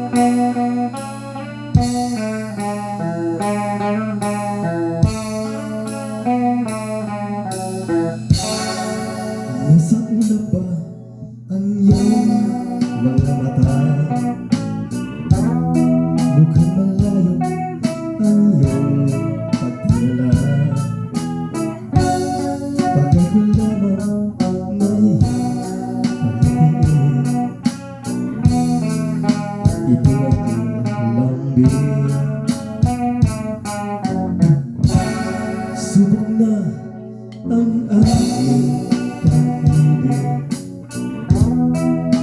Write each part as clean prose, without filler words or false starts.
Nasa una ba ang iyong mga mata? Mukhang malayo ang iyong pagtingala. Bagay ko lamang na iyong pagtingin. Ito aking lambing. Subok na ang aking pag-ibig.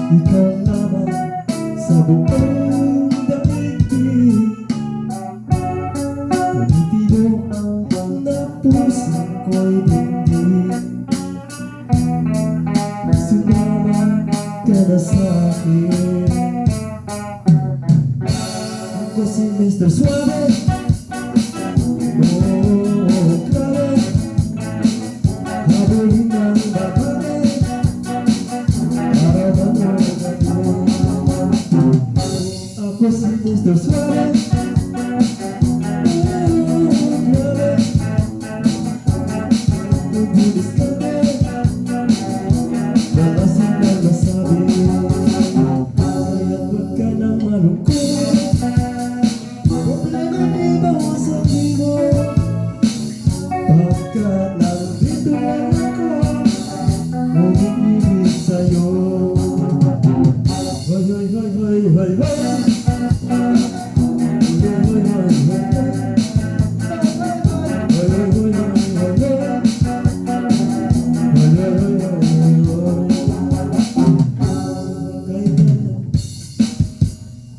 Ikaw lamang sa buong daigdig. Tumitibok na puso ko'y dindig. Sumama ka na sa'kin. Ako si Mr. Suave. Oh, grabe. Habulin ng babae para mamugatin. Ako si Mr. Suave. Oh, grabe. Tubulis kami. Wala silang masabi. Kaya't wag ka nang malungkot. Problema di bawasan mo. Pagkat nandito lang ako, umiibig sa'yo. Hoy, hoy, hoy, hoy, hoy, hoy. Hoy, hoy, hoy, hoy, hoy. Hoy, hoy, hoy, hoy, hoy, hoy. Hoy, hoy, hoy, hoy, hoy.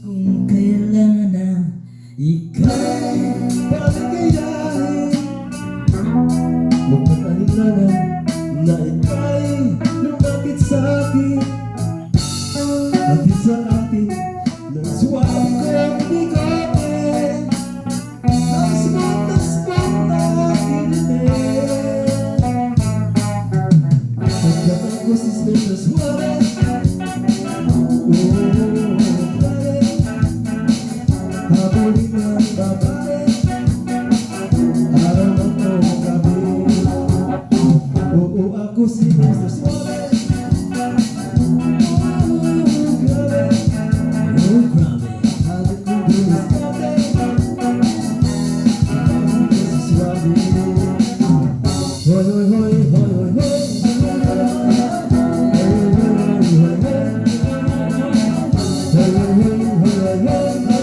Kung kailan na ika'y paligayahin, huwag mag-alala na ika'y lumapit sa'kin. Hatid sa akin ng suwabe kong bigote. Ang spot na aking liit. Pagkat ako si Mr. Suave. Oh, grabe. Habulin ng babae araw ng gabi. Oo, ako si Mr. Suave. Oh, grabe. Oh, grabe. Hanap ko bilis kami. Ako si Suave. Hoy, hoy, hoy, hoy, hoy, hoy. Hoy, hoy, hoy, hoy, hoy. Hoy, hoy, hoy, hoy, hoy.